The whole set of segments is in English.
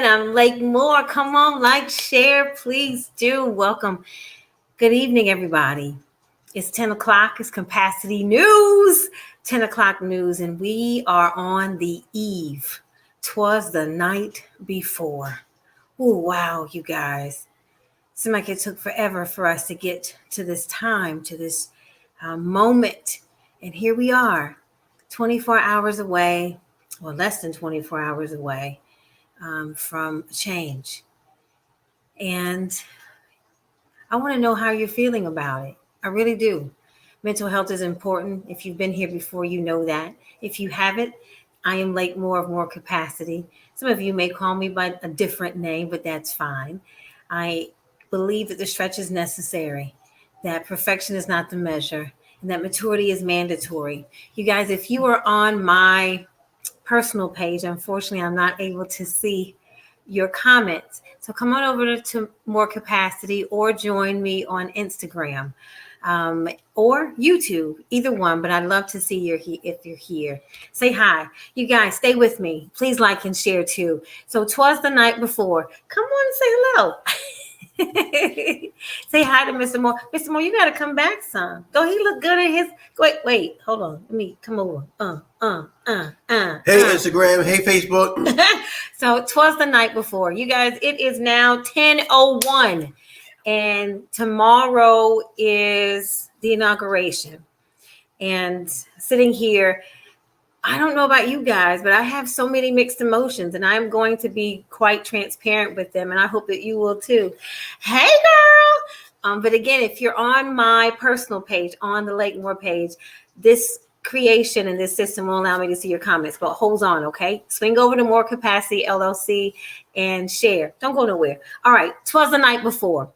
I'm Lake Moore. Come on, like, share, please do. Welcome. Good evening, everybody. It's 10 o'clock. It's Capacity News, 10 o'clock news, and we are on the eve. 'Twas the night before. Oh, wow, you guys. Seemed like it took forever for us to get to this time, to this moment. And here we are, 24 hours away, or less than 24 hours away from change. And I want to know how you're feeling about it. I really do. Mental health is important. If you've been here before, you know that. If you haven't, I am Lake Moore of More Capacity. Some of you may call me by a different name, but that's fine. I believe that the stretch is necessary, that perfection is not the measure, and that maturity is mandatory. You guys, if you are on my personal page, unfortunately, I'm not able to see your comments. So come on over to More Capacity or join me on Instagram or YouTube, either one. But I'd love to see you if you're here. Say hi. You guys, stay with me. Please like and share too. So 'twas the night before. Come on and say hello. Say hi to Mr. Moore. Mr. Moore, you got to come back, son. Don't he look good in his? Wait, hold on. Let me come over. Hey, Instagram. Hey, Facebook. So 'twas the night before. You guys, it is now 10:01, and tomorrow is the inauguration. And sitting here, I don't know about you guys, but I have so many mixed emotions, and I'm going to be quite transparent with them, and I hope that you will too. Hey, girl! But again, if you're on my personal page, on the Lake Moore page, this creation and this system will allow me to see your comments. But hold on, okay? Swing over to More Capacity LLC and share. Don't go nowhere. All right, 'twas the night before.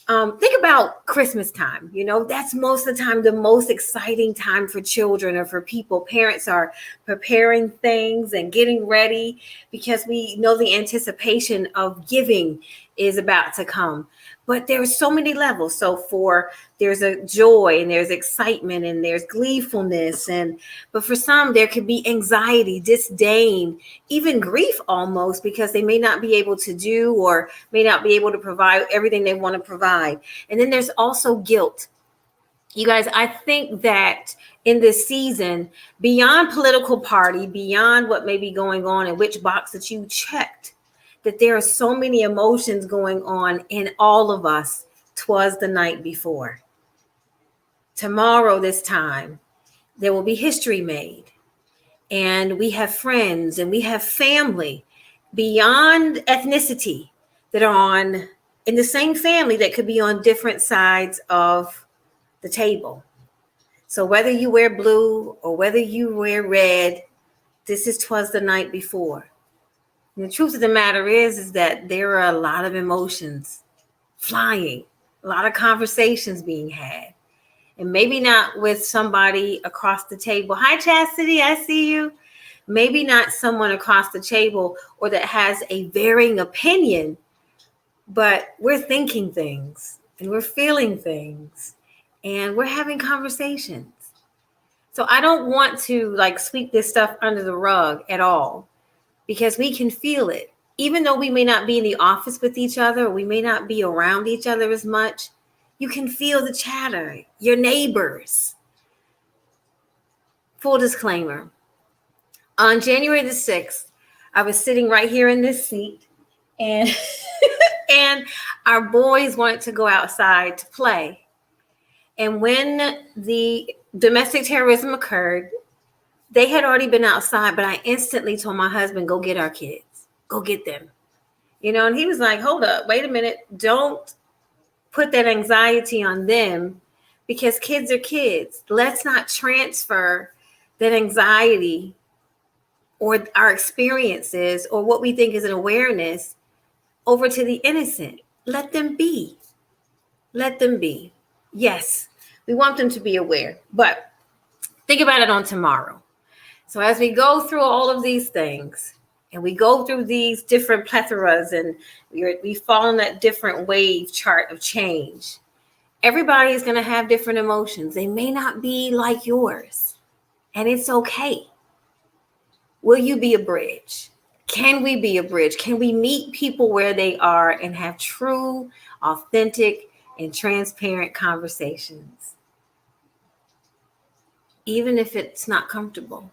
Think about Christmas time. You know, that's most of the time the most exciting time for children or for people. Parents are preparing things and getting ready because we know the anticipation of giving is about to come. But there's so many levels. So there's a joy and there's excitement and there's gleefulness. But for some, there could be anxiety, disdain, even grief almost, because they may not be able to do or may not be able to provide everything they want to provide. And then there's also guilt. You guys, I think that in this season, beyond political party, beyond what may be going on and which box that you checked, that there are so many emotions going on in all of us. 'Twas the night before. Tomorrow, this time, there will be history made. And we have friends and we have family beyond ethnicity that are in the same family that could be on different sides of the table. So whether you wear blue or whether you wear red, this is 'twas the night before. And the truth of the matter is that there are a lot of emotions flying, a lot of conversations being had, and maybe not with somebody across the table. Hi, Chastity, I see you. Maybe not someone across the table or that has a varying opinion, but we're thinking things and we're feeling things and we're having conversations. So I don't want to sweep this stuff under the rug at all, because we can feel it. Even though we may not be in the office with each other, or we may not be around each other as much, you can feel the chatter, your neighbors. Full disclaimer, on January the 6th, I was sitting right here in this seat, and and our boys wanted to go outside to play. And when the domestic terrorism occurred, they had already been outside, but I instantly told my husband, go get our kids. Go get them. And he was like, hold up, wait a minute. Don't put that anxiety on them, because kids are kids. Let's not transfer that anxiety or our experiences or what we think is an awareness over to the innocent. Let them be. Let them be. Yes, we want them to be aware, but think about it on tomorrow. So as we go through all of these things and we go through these different plethoras and we fall on that different wave chart of change, everybody is going to have different emotions. They may not be like yours, and it's okay. Will you be a bridge? Can we be a bridge? Can we meet people where they are and have true, authentic, and transparent conversations? Even if it's not comfortable.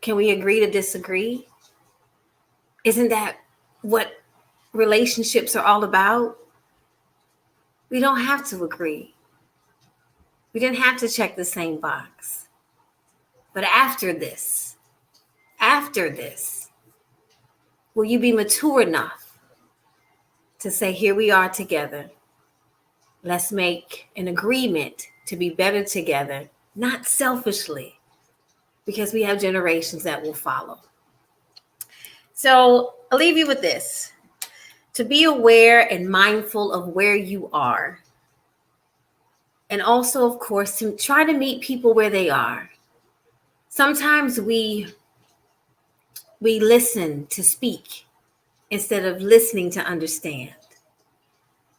Can we agree to disagree? Isn't that what relationships are all about? We don't have to agree. We didn't have to check the same box. But after this, will you be mature enough to say, here we are together. Let's make an agreement to be better together, not selfishly, because we have generations that will follow. So I'll leave you with this. To be aware and mindful of where you are. And also, of course, to try to meet people where they are. Sometimes we listen to speak instead of listening to understand.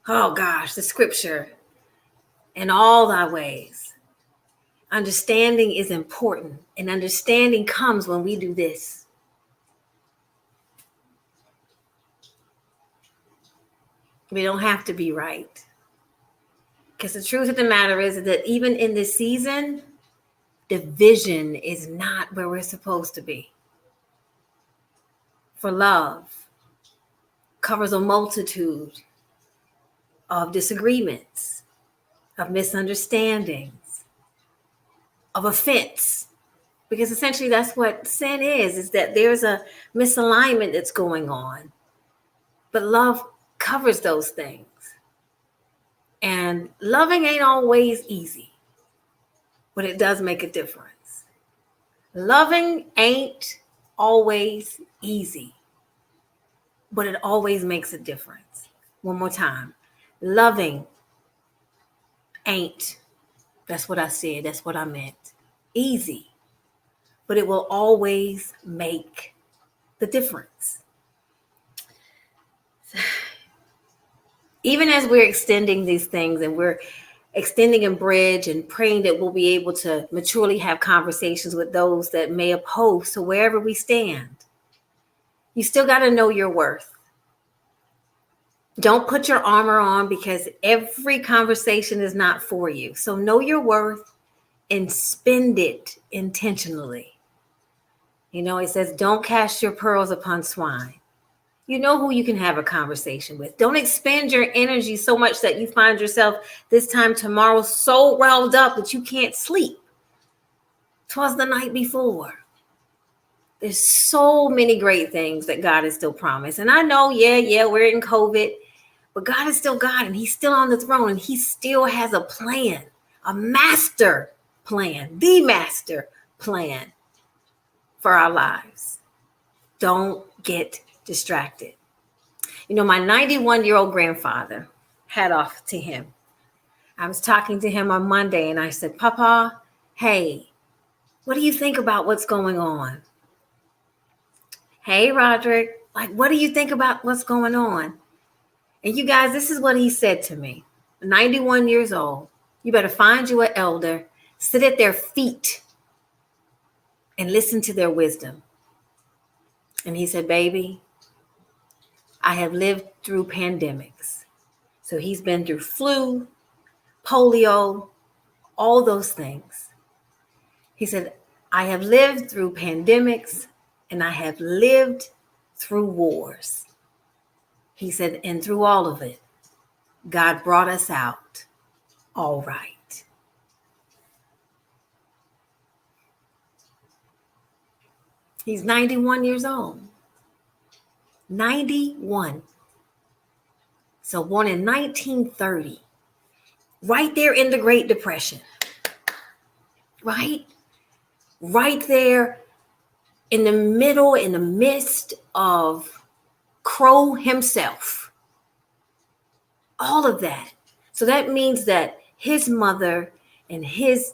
Oh gosh, the scripture, in all thy ways. Understanding is important, and understanding comes when we do this. We don't have to be right. Because the truth of the matter is that even in this season, division is not where we're supposed to be. For love covers a multitude of disagreements, of misunderstandings, of offense. Because essentially that's what sin is that there's a misalignment that's going on. But love covers those things. And loving ain't always easy, but it does make a difference. Loving ain't always easy, but it always makes a difference. One more time. Loving ain't, that's what I said, that's what I meant, easy, but it will always make the difference. Even as we're extending these things and we're extending a bridge and praying that we'll be able to maturely have conversations with those that may oppose to wherever we stand, you still got to know your worth. Don't put your armor on because every conversation is not for you. So know your worth and spend it intentionally. You know, it says, don't cast your pearls upon swine. You know who you can have a conversation with. Don't expend your energy so much that you find yourself this time tomorrow so riled up that you can't sleep. 'Twas the night before. There's so many great things that God has still promised. And I know, we're in COVID, but God is still God and he's still on the throne and he still has a plan, a master plan, the master plan for our lives. Don't get distracted. You know, my 91-year-old grandfather, hat off to him. I was talking to him on Monday and I said, Papa, hey, what do you think about what's going on? Hey, Roderick, like, what do you think about what's going on? And you guys, this is what he said to me. 91 years old. You better find you an elder, sit at their feet and listen to their wisdom. And he said, baby, I have lived through pandemics. So he's been through flu, polio, all those things. He said, I have lived through pandemics and I have lived through wars. He said, and through all of it, God brought us out all right. He's 91 years old. 91. So born in 1930, right there in the Great Depression, right there in the middle, in the midst of Crow himself, all of that. So that means that his mother and his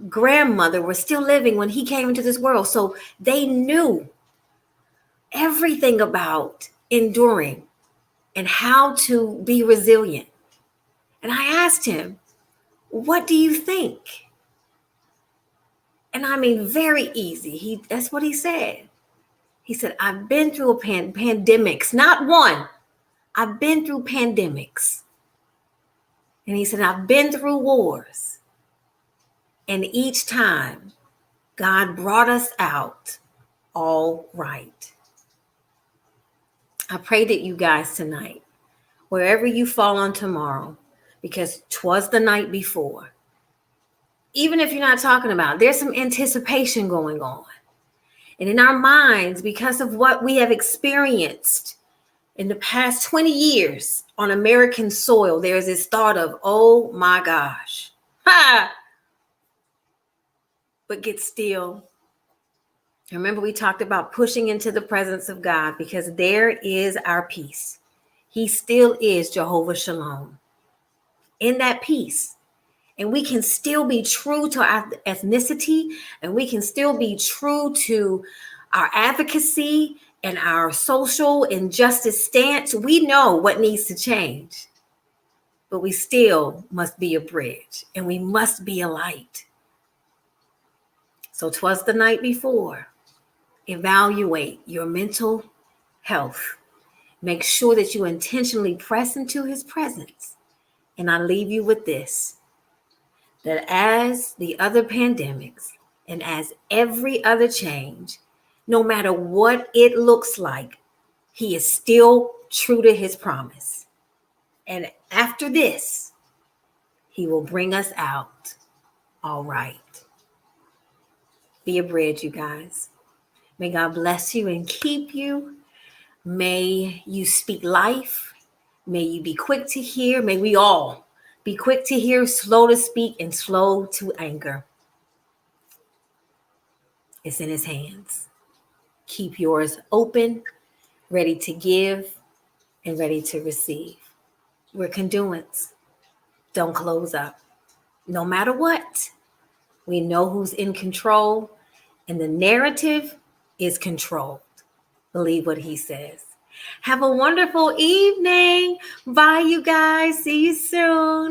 grandmother were still living when he came into this world. So they knew everything about enduring and how to be resilient. And I asked him, what do you think? And I mean, very easy. That's what he said. He said, I've been through pandemics, not one. I've been through pandemics. And he said, I've been through wars. And each time, God brought us out all right. I pray that you guys tonight, wherever you fall on tomorrow, because 'twas the night before, even if you're not talking about it, there's some anticipation going on. And in our minds, because of what we have experienced in the past 20 years on American soil, there's this thought of, oh my gosh. Ha! But get still. Remember, we talked about pushing into the presence of God, because there is our peace. He still is Jehovah Shalom. In that peace. And we can still be true to our ethnicity, and we can still be true to our advocacy and our social injustice stance. We know what needs to change, but we still must be a bridge, and we must be a light. So 'twas the night before. Evaluate your mental health. Make sure that you intentionally press into his presence. And I leave you with this, that as the other pandemics and as every other change, no matter what it looks like, he is still true to his promise. And after this, he will bring us out all right. Be a bridge, you guys. May God bless you and keep you. May you speak life. May you be quick to hear. May we all be quick to hear, slow to speak, and slow to anger. It's in his hands. Keep yours open, ready to give, and ready to receive. We're conduits. Don't close up. No matter what, we know who's in control, and the narrative is controlled. Believe what he says. Have a wonderful evening. Bye, you guys. See you soon.